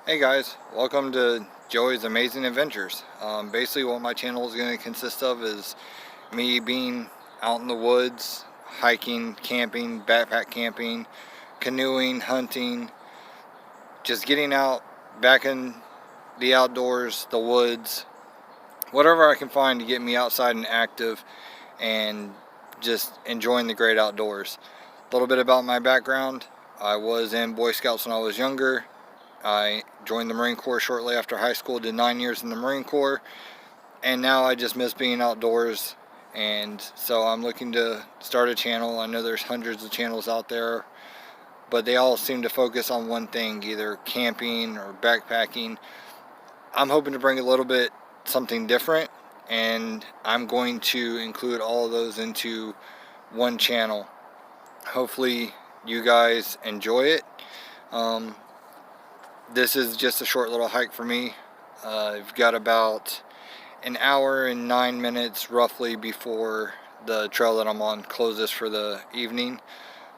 Hey guys, welcome to Joey's Amazing Adventures. Basically what my channel is going to consist of is me being out in the woods, hiking, camping, backpack camping, canoeing, hunting, just getting out back in the outdoors, the woods, whatever I can find to get me outside and active and just enjoying the great outdoors. A little bit about my background: I was in Boy Scouts when I was younger. I joined the Marine Corps shortly after high school, did 9 years in the Marine Corps, and now I just miss being outdoors, and so I'm looking to start a channel. I know there's hundreds of channels out there, but they all seem to focus on one thing, either camping or backpacking. I'm hoping to bring a little bit something different, and I'm going to include all of those into one channel. Hopefully you guys enjoy it. This is just a short little hike for me. I've got about an hour and 9 minutes roughly before the trail that I'm on closes for the evening.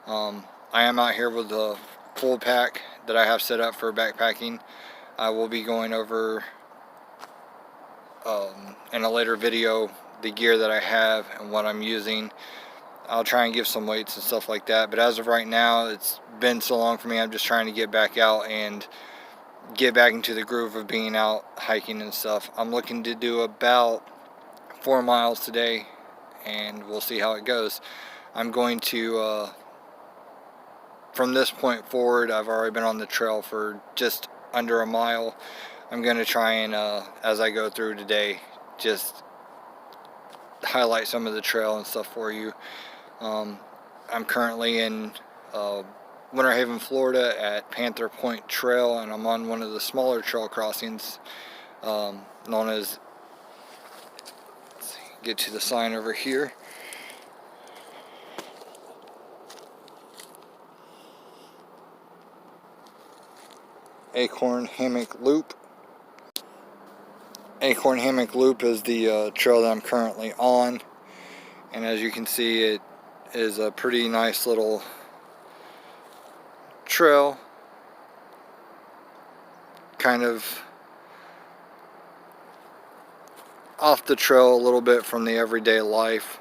I am out here with a full pack that I have set up for backpacking. I will be going over in a later video the gear that I have and what I'm using. I'll try and give some weights and stuff like that, but as of right now, it's been so long for me. I'm just trying to get back out and get back into the groove of being out hiking and stuff. I'm looking to do about 4 miles today, and we'll see how it goes. I'm going to from this point forward, I've already been on the trail for just under a mile. I'm going to try and as I go through today, just highlight some of the trail and stuff for you. I'm currently in Winter Haven, Florida at Panther Point Trail, and I'm on one of the smaller trail crossings known as, let's see, get to the sign over here, Acorn Hammock Loop. Acorn Hammock Loop is the trail that I'm currently on, and as you can see, it is a pretty nice little trail, kind of off the trail a little bit from the everyday life.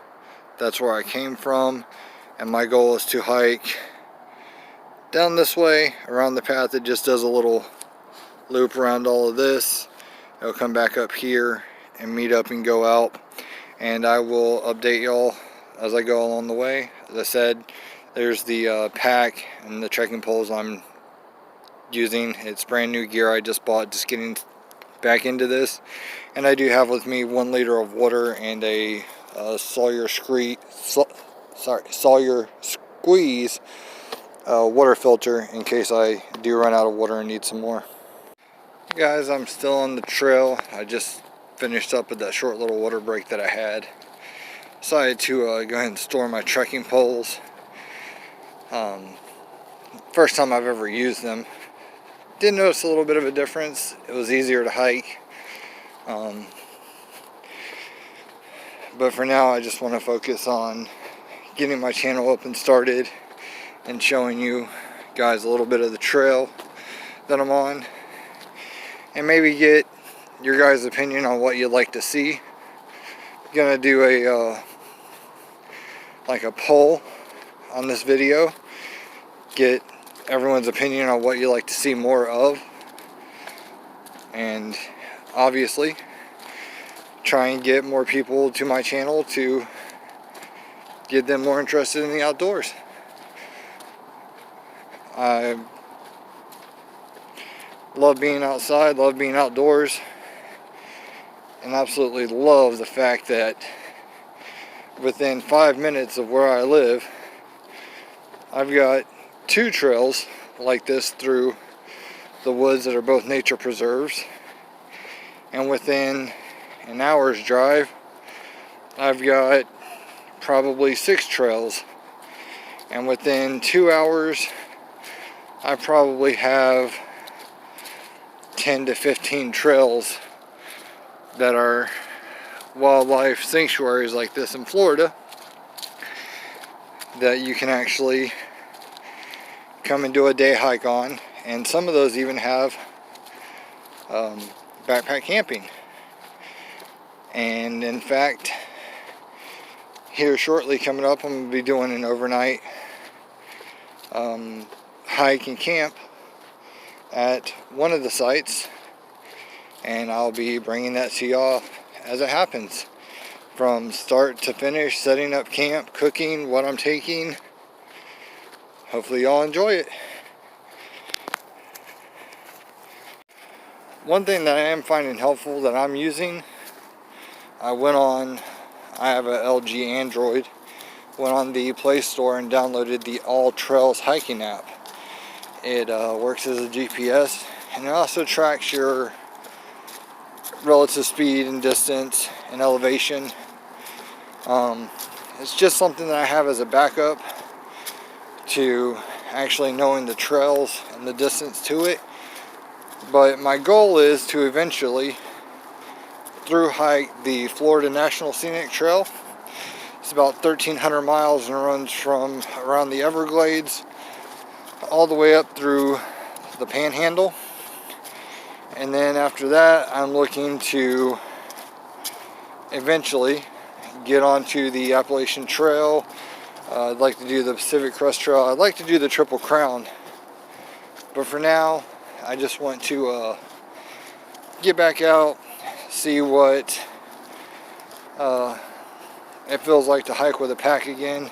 That's where I came from, and my goal is to hike down this way around the path. It just does a little loop around all of this. It'll come back up here and meet up and go out, and I will update y'all as I go along the way. As I said, there's the pack and the trekking poles I'm using. It's brand new gear I just bought, just getting back into this. And I do have with me 1 liter of water and a Sawyer Squeeze water filter in case I do run out of water and need some more. Guys, I'm still on the trail. I just finished up with that short little water break that I had. Decided to go ahead and store my trekking poles. First time I've ever used them. Did notice a little bit of a difference. It was easier to hike. But for now, I just want to focus on getting my channel up and started and showing you guys a little bit of the trail that I'm on, and maybe get your guys' opinion on what you'd like to see. I'm gonna do a like a poll on this video, get everyone's opinion on what you like to see more of, and obviously try and get more people to my channel to get them more interested in the outdoors. I love being outside, love being outdoors, and absolutely love the fact that within 5 minutes of where I live, I've got 2 trails like this through the woods that are both nature preserves, and within an hour's drive, I've got probably 6 trails, and within 2 hours, I probably have 10 to 15 trails that are wildlife sanctuaries like this in Florida that you can actually come and do a day hike on, and some of those even have backpack camping. And in fact, here shortly coming up, I'm going to be doing an overnight hike and camp at one of the sites, and I'll be bringing that to y'all as it happens, from start to finish, setting up camp, cooking, what I'm taking. Hopefully y'all enjoy it. One thing that I am finding helpful that I'm using, I have an LG Android, went on the Play Store and downloaded the All Trails hiking app. It works as a GPS, and it also tracks your relative speed and distance and elevation. It's just something that I have as a backup to actually knowing the trails and the distance to it. But my goal is to eventually through hike the Florida National Scenic Trail. It's about 1,300 miles and runs from around the Everglades all the way up through the Panhandle. And then after that, I'm looking to eventually get onto the Appalachian Trail. I'd like to do the Pacific Crest Trail. I'd like to do the Triple Crown. But for now, I just want to get back out, see what it feels like to hike with a pack again.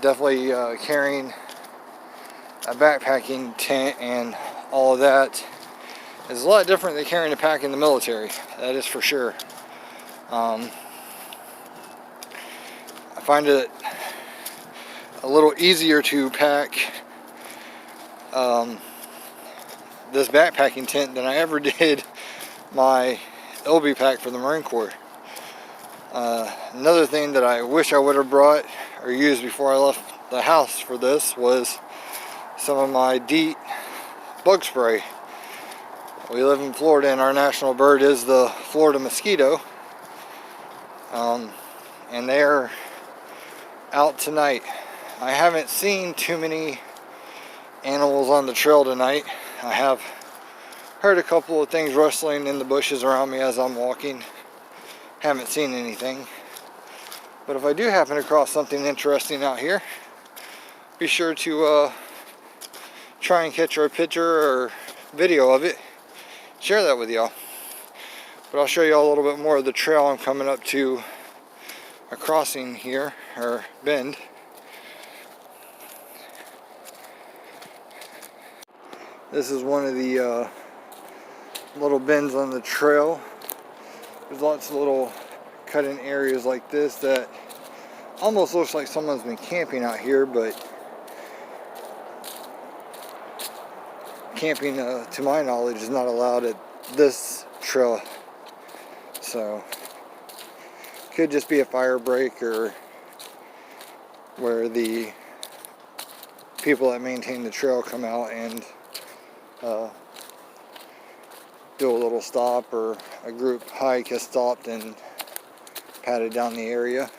Definitely carrying a backpacking tent and all of that is a lot different than carrying a pack in the military. That is for sure. I find it a little easier to pack this backpacking tent than I ever did my LB pack for the Marine Corps. Another thing that I wish I would have brought or used before I left the house for this was some of my DEET bug spray. We live in Florida and our national bird is the Florida mosquito. And they're out tonight. I haven't seen too many animals on the trail tonight. I have heard a couple of things rustling in the bushes around me as I'm walking. Haven't seen anything. But if I do happen across something interesting out here, be sure to try and catch a picture or video of it. Share that with y'all. But I'll show y'all a little bit more of the trail I'm coming up to, a crossing here, or bend. This is one of the little bends on the trail. There's lots of little cut-in areas like this that almost looks like someone's been camping out here, but camping, to my knowledge, is not allowed at this trail. So, could just be a fire break, or where the people that maintain the trail come out and do a little stop, or a group hike has stopped and patted down the area.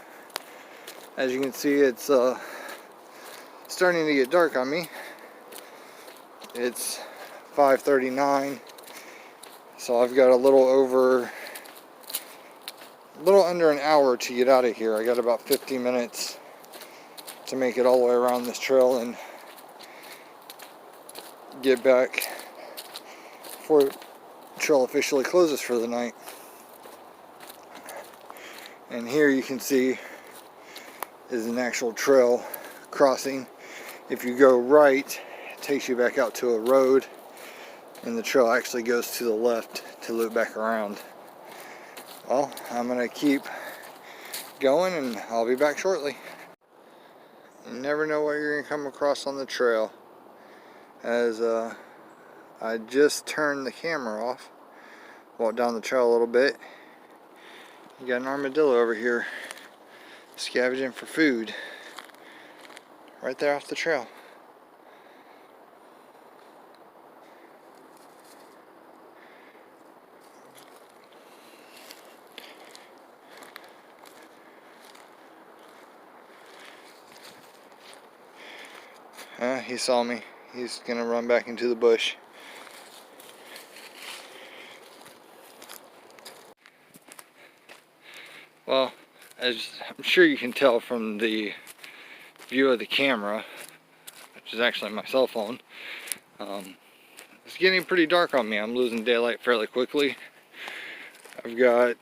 As you can see, it's starting to get dark on me. It's 5:39, so I've got a little under an hour to get out of here. I got about 50 minutes to make it all the way around this trail and get back before the trail officially closes for the night. And here you can see is an actual trail crossing. If you go right, it takes you back out to a road, and the trail actually goes to the left to loop back around. Well, I'm gonna keep going and I'll be back shortly. You never know what you're gonna come across on the trail. As I just turned the camera off, walked down the trail a little bit. You got an armadillo over here scavenging for food right there off the trail. He saw me. He's gonna run back into the bush. Well, as I'm sure you can tell from the view of the camera, which is actually my cell phone, it's getting pretty dark on me. I'm losing daylight fairly quickly. I've got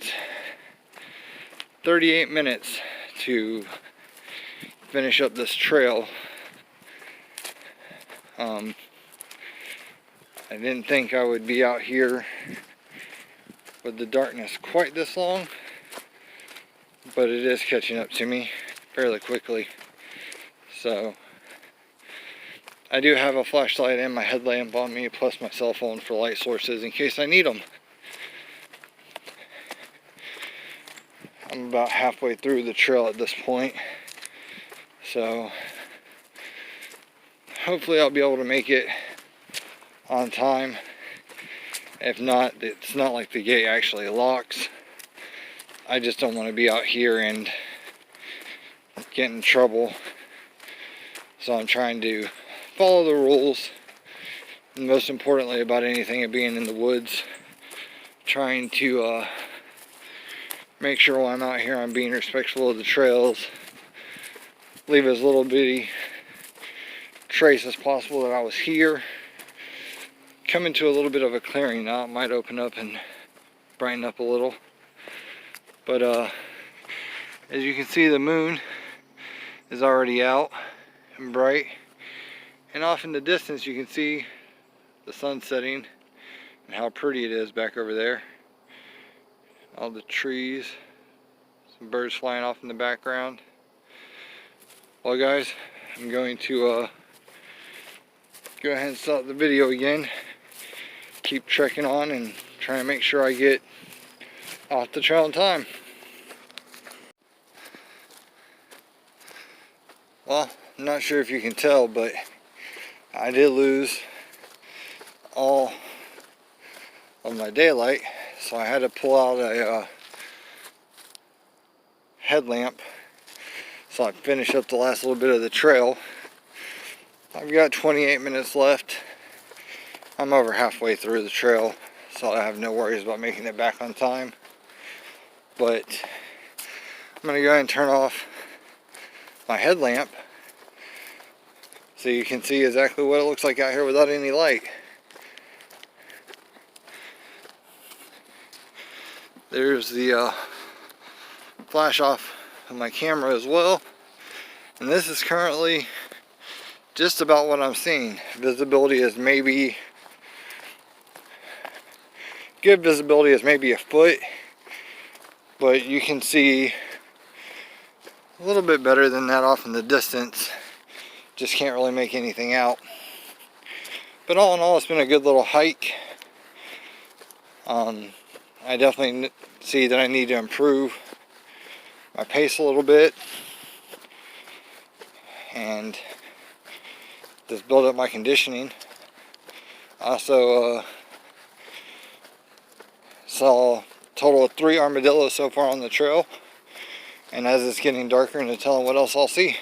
38 minutes to finish up this trail. I didn't think I would be out here with the darkness quite this long, but it is catching up to me fairly quickly. So I do have a flashlight and my headlamp on me, plus my cell phone for light sources in case I need them. I'm about halfway through the trail at this point, so hopefully I'll be able to make it on time. If not, it's not like the gate actually locks. I just don't want to be out here and get in trouble, so I'm trying to follow the rules, and most importantly about anything of being in the woods, trying to make sure while I'm out here I'm being respectful of the trails, leave as little bitty trace as possible that I was here. Come into a little bit of a clearing now, it might open up and brighten up a little, but as you can see, the moon is already out and bright, and off in the distance you can see the sun setting and how pretty it is back over there. All the trees, some birds flying off in the background. Well guys, I'm going to go ahead and start the video again. Keep trekking on and trying to make sure I get off the trail in time. Well, I'm not sure if you can tell, but I did lose all of my daylight, so I had to pull out a headlamp so I can finish up the last little bit of the trail. I've got 28 minutes left. I'm over halfway through the trail, so I have no worries about making it back on time. But I'm going to go ahead and turn off my headlamp so you can see exactly what it looks like out here without any light. There's the flash off of my camera as well, and this is currently just about what I'm seeing. Visibility is maybe, good visibility is maybe a foot, but you can see a little bit better than that off in the distance. Just can't really make anything out. But all in all, it's been a good little hike. I definitely see that I need to improve my pace a little bit and just build up my conditioning. Also saw a total of 3 armadillos so far on the trail, and as it's getting darker, and to tell them what else I'll see.